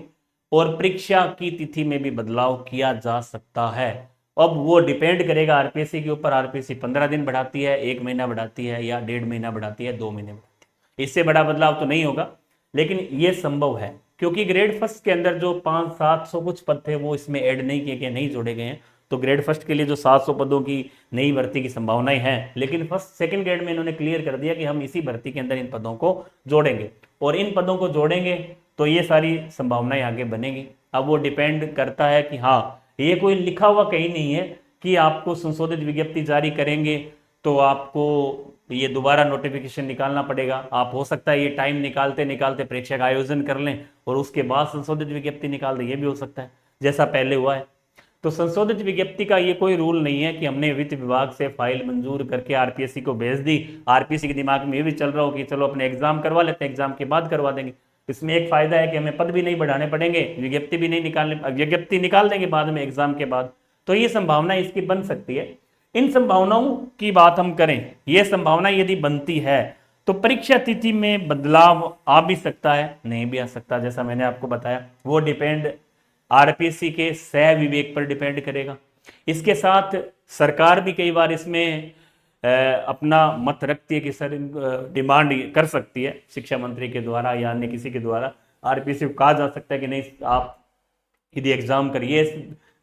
और परीक्षा की तिथि में भी बदलाव किया जा सकता है। अब वो डिपेंड करेगा आरपीएससी के ऊपर, आरपीएससी 15 दिन बढ़ाती है, 1 महीना बढ़ाती है या 1.5 महीना बढ़ाती है, 2 महीने बढ़ाती है, इससे बड़ा बदलाव तो नहीं होगा लेकिन ये संभव है क्योंकि ग्रेड फर्स्ट के अंदर जो 500-700 कुछ पद थे वो इसमें ऐड नहीं किए गए, नहीं जोड़े गए हैं। तो ग्रेड फर्स्ट के लिए जो 700 पदों की नई भर्ती की संभावनाएं हैं, लेकिन फर्स्ट सेकंड ग्रेड में इन्होंने क्लियर कर दिया कि हम इसी भर्ती के अंदर इन पदों को जोड़ेंगे और इन पदों को जोड़ेंगे तो ये सारी संभावनाएं आगे बनेगी। अब वो डिपेंड करता है कि हाँ ये कोई लिखा हुआ कहीं नहीं है कि आपको संशोधित विज्ञप्ति जारी करेंगे तो आपको ये दोबारा नोटिफिकेशन निकालना पड़ेगा। आप हो सकता है ये टाइम निकालते निकालते परीक्षा का आयोजन कर लें और उसके बाद संशोधित विज्ञप्ति निकाल दें, ये भी हो सकता है जैसा पहले हुआ है। तो संशोधित विज्ञप्ति का ये कोई रूल नहीं है कि हमने वित्त विभाग से फाइल मंजूर करके आरपीएससी को भेज दी, आरपीएससी के दिमाग में ये भी चल रहा हो कि चलो अपने एग्जाम करवा लेते हैं, एग्जाम के बाद करवा देंगे। इसमें एक फायदा है कि हमें पद भी नहीं बढ़ाने पड़ेंगे, विज्ञप्ति भी नहीं निकालने, विज्ञप्ति निकाल देंगे बाद में एग्जाम के बाद, तो ये संभावना इसकी बन सकती है। इन संभावनाओं की बात हम करें, ये संभावना यदि बनती है तो परीक्षा तिथि में बदलाव आ भी सकता है, नहीं भी आ सकता, जैसा मैंने आपको बताया वो डिपेंड आरपीएससी के सह विवेक पर डिपेंड करेगा। इसके साथ सरकार भी कई बार इसमें अपना मत रखती है कि सर डिमांड कर सकती है शिक्षा मंत्री के द्वारा या अन्य किसी के द्वारा, आरपीएससी को कहा जा सकता है कि नहीं आप यदि एग्जाम करिए।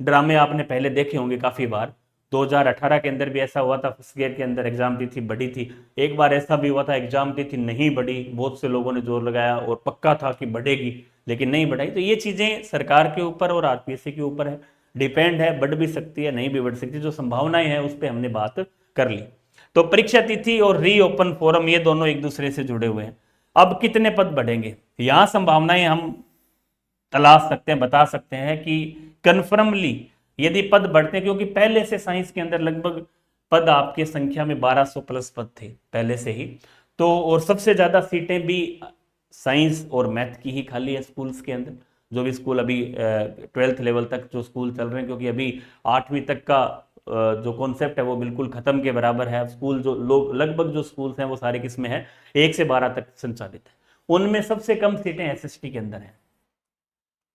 ड्रामे आपने पहले देखे होंगे काफी बार, 2018 के अंदर भी ऐसा हुआ था, फर्स्ट ईयर के अंदर एग्जाम तिथि बढ़ी थी, एक बार ऐसा भी हुआ था एग्जाम तिथि नहीं बढ़ी, बहुत से लोगों ने जोर लगाया और पक्का था कि बढ़ेगी लेकिन नहीं बढ़ाई। तो ये चीजें सरकार के ऊपर और आरपीएससी के ऊपर है, डिपेंड है, बढ़ भी सकती है नहीं भी बढ़ सकती, जो संभावनाएं हैं उस पर हमने बात कर ली। तो परीक्षा तिथि और रीओपन फोरम ये दोनों एक दूसरे से जुड़े हुए हैं। अब कितने पद बढ़ेंगे, यहां संभावनाएं हम तलाश सकते हैं, बता सकते हैं कि कन्फर्मली यदि पद बढ़ते हैं, क्योंकि पहले से साइंस के अंदर लगभग पद आपके संख्या में 1200 प्लस पद थे पहले से ही, तो और सबसे ज्यादा सीटें भी साइंस और मैथ की ही खाली है स्कूल्स के अंदर, जो भी स्कूल अभी 12th लेवल तक जो स्कूल चल रहे हैं, क्योंकि अभी 8वीं तक का जो कॉन्सेप्ट है वो बिल्कुल खत्म के बराबर है। स्कूल जो लोग लगभग जो स्कूल्स हैं वो सारे किसमें है, 1 से 12 तक संचालित है, उनमें सबसे कम सीटें एसएसटी के अंदर हैं।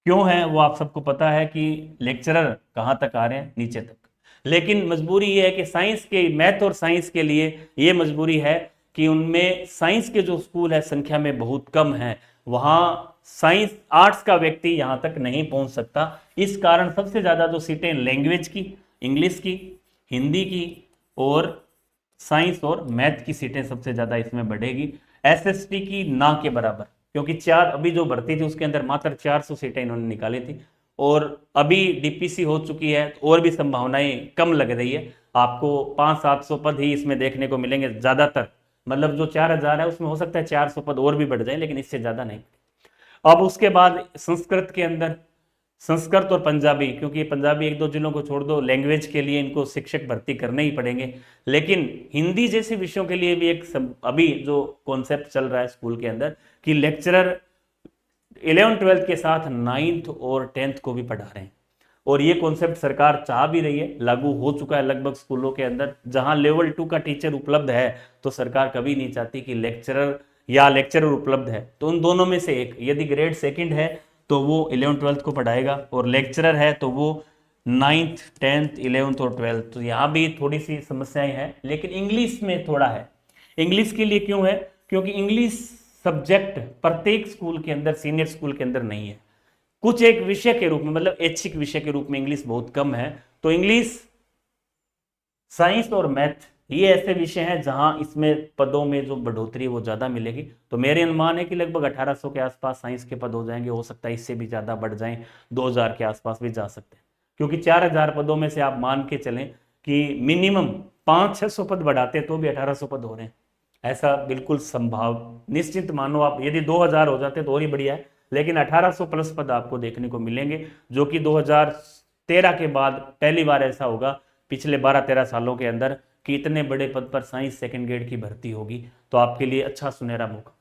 क्यों है वो आप सबको पता है कि लेक्चरर कहाँ तक आ रहे हैं, नीचे तक, लेकिन मजबूरी ये है कि साइंस के, मैथ और साइंस के लिए ये मजबूरी है कि उनमें साइंस के जो स्कूल है संख्या में बहुत कम है, वहाँ साइंस आर्ट्स का व्यक्ति यहां तक नहीं पहुंच सकता। इस कारण सबसे ज्यादा जो सीटें लैंग्वेज की, इंग्लिश की, हिंदी की और साइंस और मैथ की सीटें सबसे ज्यादा इसमें बढ़ेगी। एसएसटी की ना के बराबर, क्योंकि चार अभी जो भर्ती थी उसके अंदर मात्र 400 सीटें इन्होंने निकाली थी और अभी डीपीसी हो चुकी है तो और भी संभावनाएं कम लग रही है। आपको 500-700 पद ही इसमें देखने को मिलेंगे ज्यादातर, मतलब जो 4000 है उसमें हो सकता है 400 पद और भी बढ़ जाए, लेकिन इससे ज्यादा नहीं। अब उसके बाद संस्कृत के अंदर संस्कृत और पंजाबी, क्योंकि पंजाबी एक दो जिलों को छोड़ दो, लैंग्वेज के लिए इनको शिक्षक भर्ती करने ही पड़ेंगे। लेकिन हिंदी जैसे विषयों के लिए भी एक अभी जो कॉन्सेप्ट चल रहा है स्कूल के अंदर कि लेक्चरर 11th-12th के साथ 9th और 10th को भी पढ़ा रहे हैं, और ये कॉन्सेप्ट सरकार चाह भी रही है, लागू हो चुका है लगभग स्कूलों के अंदर। जहां लेवल 2 का टीचर उपलब्ध है तो सरकार कभी नहीं चाहती कि लेक्चरर या लेक्चरर उपलब्ध है तो उन दोनों में से एक, यदि ग्रेड सेकंड है तो वो 11th-12th को पढ़ाएगा और लेक्चरर है तो वो 9th 10th 11th और 12th। तो यहाँ भी थोड़ी सी समस्याएं हैं, लेकिन इंग्लिश में थोड़ा है। इंग्लिश के लिए क्यों है? क्योंकि इंग्लिश सब्जेक्ट प्रत्येक स्कूल के अंदर, सीनियर स्कूल के अंदर नहीं है, कुछ एक विषय के रूप में, मतलब ऐच्छिक विषय के रूप में इंग्लिश बहुत कम है। तो इंग्लिश, साइंस और मैथ ये ऐसे विषय हैं जहां इसमें पदों में जो बढ़ोतरी है वो ज्यादा मिलेगी। तो मेरे अनुमान है कि लगभग 1800 के आसपास साइंस के पद हो जाएंगे, हो सकता है इससे भी ज्यादा बढ़ जाएं, 2000 के आसपास भी जा सकते हैं। क्योंकि 4000 पदों में से आप मान के चलें कि मिनिमम 500-600 पद बढ़ाते तो भी 1800 पद हो रहे हैं, ऐसा बिल्कुल संभव। निश्चित मानो आप, यदि 2000 हो जाते तो और ही बढ़िया है, लेकिन 1800 प्लस पद आपको देखने को मिलेंगे, जो कि 2013 के बाद पहली बार ऐसा होगा पिछले 12-13 सालों के अंदर कि इतने बड़े पद पर साइंस सेकंड ग्रेड की भर्ती होगी। तो आपके लिए अच्छा सुनहरा मौका।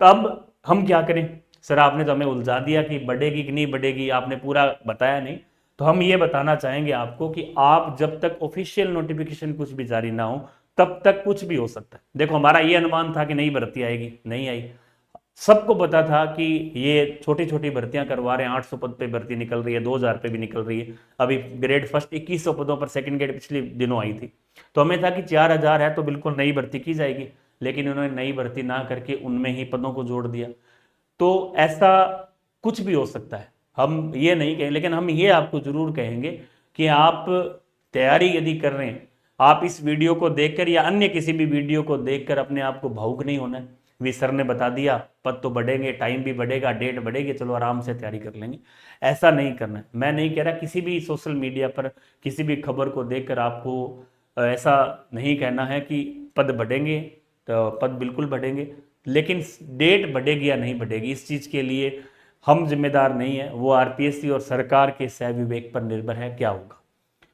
तो अब हम क्या करें? सर आपने तो हमें उलझा दिया कि बढ़ेगी कि नहीं बढ़ेगी, आपने पूरा बताया नहीं। तो हम ये बताना चाहेंगे आपको कि आप जब तक ऑफिशियल नोटिफिकेशन कुछ भी जारी ना हो तब तक कुछ भी हो सकता है। देखो हमारा ये अनुमान था कि नई भर्ती आएगी, नहीं आई। सबको पता था कि ये छोटी छोटी भर्तियां करवा रहे हैं, 800 पद पे भर्ती निकल रही है, 2000 पे भी निकल रही है। अभी ग्रेड फर्स्ट 2100 पदों पर सेकंड ग्रेड पिछले दिनों आई थी, तो हमें था कि 4000 है तो बिल्कुल नई भर्ती की जाएगी, लेकिन उन्होंने नई भर्ती ना करके उनमें ही पदों को जोड़ दिया। तो ऐसा कुछ भी हो सकता है, हम ये नहीं कहें, लेकिन हम ये आपको जरूर कहेंगे कि आप तैयारी यदि कर रहे हैं, आप इस वीडियो को देखकर या अन्य किसी भी वीडियो को देखकर अपने आप को भावुक नहीं होना है। भी सर ने बता दिया पद तो बढ़ेंगे, टाइम भी बढ़ेगा, डेट बढ़ेगी, चलो आराम से तैयारी कर लेंगे, ऐसा नहीं करना है। मैं नहीं कह रहा किसी भी सोशल मीडिया पर किसी भी खबर को देखकर आपको ऐसा नहीं कहना है कि पद बढ़ेंगे, तो पद बिल्कुल बढ़ेंगे, लेकिन डेट बढ़ेगी या नहीं बढ़ेगी इस चीज़ के लिए हम जिम्मेदार नहीं है। वो आरपीएससी और सरकार के सह विवेक पर निर्भर है क्या होगा,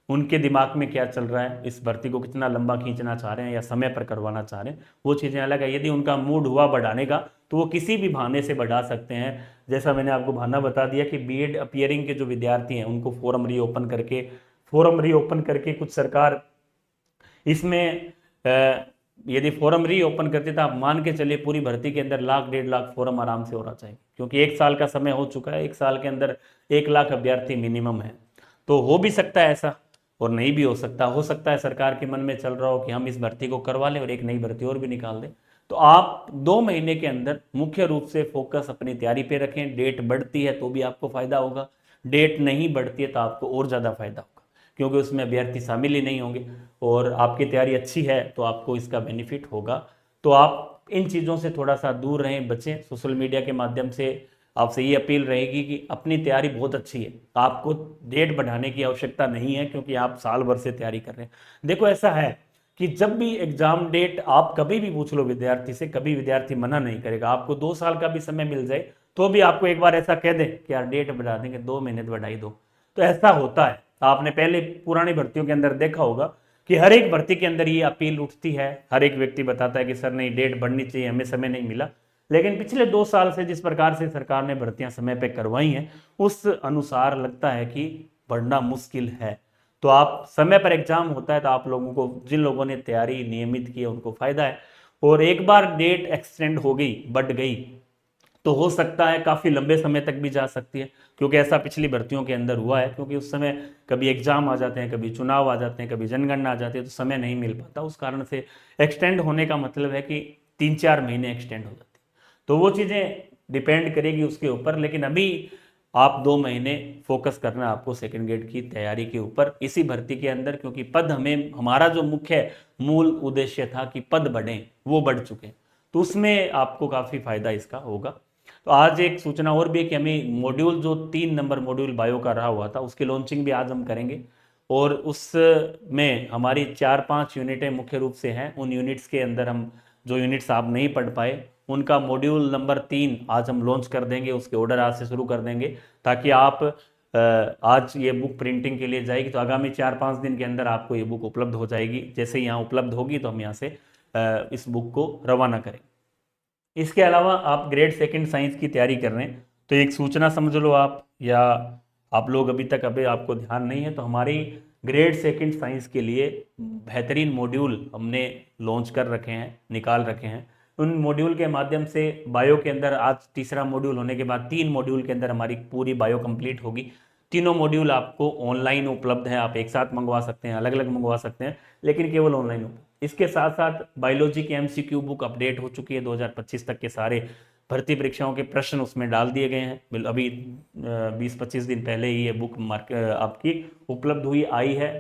उनके दिमाग में क्या चल रहा है, इस भर्ती को कितना लंबा खींचना चाह रहे हैं या समय पर करवाना चाह रहे हैं, वो चीज़ें अलग है। यदि उनका मूड हुआ बढ़ाने का तो वो किसी भी बहाने से बढ़ा सकते हैं। जैसा मैंने आपको बहाना बता दिया कि बीएड अपियरिंग के जो विद्यार्थी हैं उनको फॉरम रीओपन करके कुछ सरकार इसमें यदि फॉरम रीओपन करते तो आप मान के चलिए पूरी भर्ती के अंदर 1-1.5 लाख फॉरम आराम से होना चाहिए, क्योंकि 1 साल का समय हो चुका है, 1 साल के अंदर 1 लाख अभ्यर्थी मिनिमम है। तो हो भी सकता है ऐसा और नहीं भी हो सकता है सरकार के मन में चल रहा हो कि हम इस भर्ती को करवा लें और एक नई भर्ती और भी निकाल दें। तो आप 2 महीने के अंदर मुख्य रूप से फोकस अपनी तैयारी पे रखें। डेट बढ़ती है तो भी आपको फायदा होगा, डेट नहीं बढ़ती है तो आपको और ज़्यादा फायदा होगा, क्योंकि उसमें अभ्यर्थी शामिल ही नहीं होंगे और आपकी तैयारी अच्छी है तो आपको इसका बेनिफिट होगा। तो आप इन चीज़ों से थोड़ा सा दूर रहें, बचें। सोशल मीडिया के माध्यम से आपसे ये अपील रहेगी कि अपनी तैयारी बहुत अच्छी है, आपको डेट बढ़ाने की आवश्यकता नहीं है, क्योंकि आप साल भर से तैयारी कर रहे हैं। देखो ऐसा है कि जब भी एग्जाम डेट आप कभी भी पूछ लो विद्यार्थी से, कभी विद्यार्थी मना नहीं करेगा। आपको 2 साल का भी समय मिल जाए तो भी आपको एक बार ऐसा कह दे कि यार डेट बढ़ा देंगे, 2 महीने तो बढ़ाई दो, तो ऐसा होता है। आपने पहले पुरानी भर्तियों के अंदर देखा होगा कि हर एक भर्ती के अंदर ये अपील उठती है, हर एक व्यक्ति बताता है कि सर नहीं डेट बढ़नी चाहिए, हमें समय नहीं मिला। लेकिन पिछले 2 साल से जिस प्रकार से सरकार ने भर्तियां समय पे करवाई हैं उस अनुसार लगता है कि बढ़ना मुश्किल है। तो आप समय पर एग्जाम होता है तो आप लोगों को, जिन लोगों ने तैयारी नियमित की है उनको फायदा है, और एक बार डेट एक्सटेंड हो गई, बढ़ गई, तो हो सकता है काफी लंबे समय तक भी जा सकती है, क्योंकि ऐसा पिछली भर्तियों के अंदर हुआ है। क्योंकि उस समय कभी एग्जाम आ जाते हैं, कभी चुनाव आ जाते हैं, कभी जनगणना आ जाती है, तो समय नहीं मिल पाता। उस कारण से एक्सटेंड होने का मतलब है कि 3-4 महीने एक्सटेंड हो जाती है। तो वो चीज़ें डिपेंड करेगी उसके ऊपर, लेकिन अभी आप 2 महीने फोकस करना आपको सेकंड ग्रेड की तैयारी के ऊपर इसी भर्ती के अंदर, क्योंकि पद हमें, हमारा जो मुख्य मूल उद्देश्य था कि पद बढ़ें, वो बढ़ चुके हैं, तो उसमें आपको काफ़ी फायदा इसका होगा। तो आज एक सूचना और भी है कि हमें मॉड्यूल जो 3 नंबर मॉड्यूल बायो का रहा हुआ था उसकी लॉन्चिंग भी आज हम करेंगे, और उसमें हमारी 4-5 यूनिटें मुख्य रूप से हैं। उन यूनिट्स के अंदर हम जो यूनिट्स आप नहीं पढ़ पाए उनका मॉड्यूल नंबर 3 आज हम लॉन्च कर देंगे, उसके ऑर्डर आज से शुरू कर देंगे, ताकि आप आज ये बुक प्रिंटिंग के लिए जाएगी तो आगामी 4-5 दिन के अंदर आपको ये बुक उपलब्ध हो जाएगी। जैसे ही यहाँ उपलब्ध होगी तो हम यहाँ से इस बुक को रवाना करेंगे। इसके अलावा आप ग्रेड सेकंड साइंस की तैयारी कर रहे हैं तो एक सूचना समझ लो आप, या आप लोग अभी आपको ध्यान नहीं है, तो हमारी ग्रेड सेकंड साइंस के लिए बेहतरीन मॉड्यूल हमने लॉन्च कर रखे हैं, निकाल रखे हैं। उन मॉड्यूल के माध्यम से बायो के अंदर आज तीसरा मॉड्यूल होने के बाद 3 मॉड्यूल के अंदर हमारी पूरी बायो कंप्लीट होगी। तीनों मॉड्यूल आपको ऑनलाइन उपलब्ध है, आप एक साथ मंगवा सकते हैं, अलग अलग मंगवा सकते हैं, लेकिन केवल ऑनलाइन उपलब्ध। इसके साथ साथ बायोलॉजी की एमसीक्यू बुक अपडेट हो चुकी है, 2025 तक के सारे भर्ती परीक्षाओं के प्रश्न उसमें डाल दिए गए हैं। अभी 20-25 दिन पहले ही ये बुक आपकी उपलब्ध हुई आई है।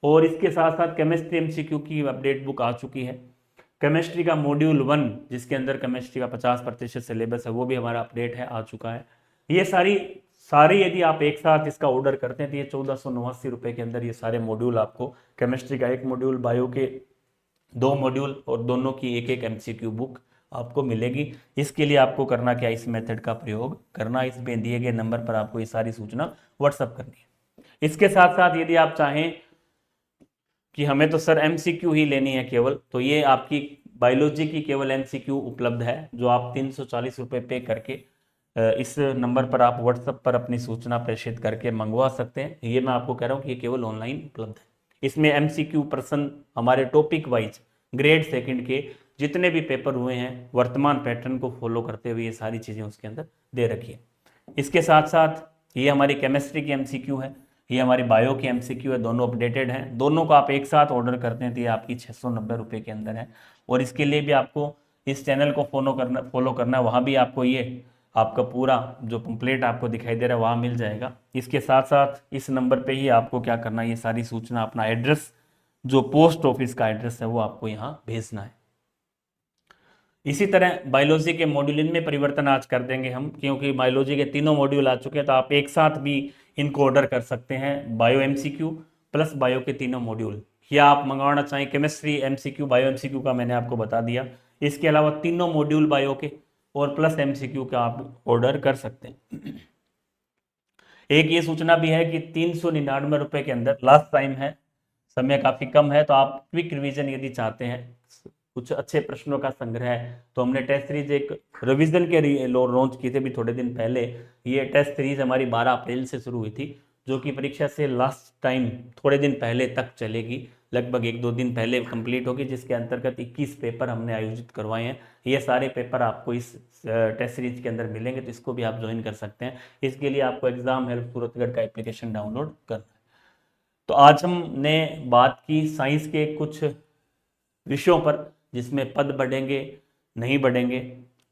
और इसके साथ साथ केमिस्ट्री एमसीक्यू की अपडेट बुक आ चुकी है। केमिस्ट्री का मॉड्यूल 1 जिसके अंदर केमिस्ट्री का 50% सिलेबस है वो भी हमारा अपडेट है, आ चुका है। ये सारी यदि आप एक साथ इसका ऑर्डर करते हैं तो ये 1489 रुपये के अंदर ये सारे मॉड्यूल आपको, केमिस्ट्री का 1 मॉड्यूल, बायो के 2 मॉड्यूल और दोनों की एक एमसीक्यू बुक आपको मिलेगी। इसके लिए आपको करना क्या, इस मेथड का प्रयोग करना, इसमें दिए गए नंबर पर आपको ये सारी सूचना व्हाट्सअप करनी है। इसके साथ साथ यदि आप चाहें कि हमें तो सर एमसीक्यू ही लेनी है केवल, तो ये आपकी बायोलॉजी की केवल एमसीक्यू उपलब्ध है, जो आप 340 रुपये पे करके इस नंबर पर आप व्हाट्सएप पर अपनी सूचना प्रेषित करके मंगवा सकते हैं। ये मैं आपको कह रहा हूँ कि ये केवल ऑनलाइन उपलब्ध है। इसमें एमसीक्यू पर्सन हमारे टॉपिक वाइज ग्रेड सेकंड के जितने भी पेपर हुए हैं वर्तमान पैटर्न को फॉलो करते हुए ये सारी चीज़ें उसके अंदर दे रखी है। इसके साथ साथ ये हमारी केमिस्ट्री की एमसीक्यू है, ये हमारी बायो की एमसीक्यू है, दोनों अपडेटेड हैं। दोनों का आप एक साथ ऑर्डर करते हैं तो ये आपकी 690 रुपये के अंदर है। और इसके लिए भी आपको इस चैनल को फॉलो करना, वहाँ भी आपको ये आपका पूरा जो पंपलेट आपको दिखाई दे रहा है वहाँ मिल जाएगा। इसके साथ साथ इस नंबर पे ही आपको क्या करना है, ये सारी सूचना अपना एड्रेस, जो पोस्ट ऑफिस का एड्रेस है वो आपको यहाँ भेजना है। इसी तरह बायोलॉजी के मॉड्यूल, इनमें परिवर्तन आज कर देंगे हम, क्योंकि बायोलॉजी के तीनों मॉड्यूल आ चुके हैं, तो आप एक साथ भी इनको ऑर्डर कर सकते हैं। बायो एमसीक्यू प्लस बायो के तीनों मॉड्यूल, या आप मंगवाना चाहें केमिस्ट्री एमसीक्यू, बायो एमसीक्यू का मैंने आपको बता दिया। इसके अलावा तीनों मॉड्यूल बायो के और प्लस एमसीक्यू का आप ऑर्डर कर सकते हैं। एक ये सूचना भी है कि 399 रुपये के अंदर लास्ट टाइम है, समय काफ़ी कम है, तो आप क्विक रिवीजन यदि चाहते हैं, कुछ अच्छे प्रश्नों का संग्रह है, तो हमने टेस्ट सीरीज एक रिवीजन के लॉन्च किए थे भी थोड़े दिन पहले। ये टेस्ट सीरीज हमारी 12 अप्रैल से शुरू हुई थी, जो कि परीक्षा से लास्ट टाइम थोड़े दिन पहले तक चलेगी, लगभग 1-2 दिन पहले कंप्लीट होगी, जिसके अंतर्गत 21 पेपर हमने आयोजित करवाए हैं। ये सारे पेपर आपको इस टेस्ट सीरीज के अंदर मिलेंगे, तो इसको भी आप ज्वाइन कर सकते हैं। इसके लिए आपको एग्जाम हेल्प सूरतगढ़ का एप्लीकेशन डाउनलोड करना है। तो आज हमने बात की साइंस के कुछ विषयों पर, जिसमें पद बढ़ेंगे नहीं बढ़ेंगे,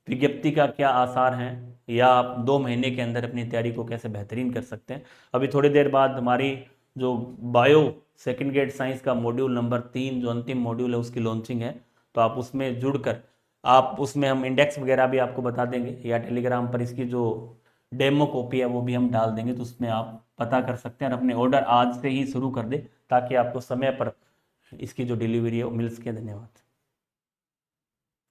विज्ञप्ति का क्या आसार हैं, या आप 2 महीने के अंदर अपनी तैयारी को कैसे बेहतरीन कर सकते हैं। अभी थोड़ी देर बाद हमारी जो बायो सेकंड ग्रेड साइंस का मॉड्यूल नंबर 3 जो अंतिम मॉड्यूल है उसकी लॉन्चिंग है, तो आप उसमें जुड़कर आप उसमें हम इंडेक्स वगैरह भी आपको बता देंगे, या टेलीग्राम पर इसकी जो डेमो कॉपी है वो भी हम डाल देंगे, तो उसमें आप पता कर सकते हैं और अपने ऑर्डर आज से ही शुरू कर दें, ताकि आपको समय पर इसकी जो डिलीवरी है वो मिल सके। धन्यवाद।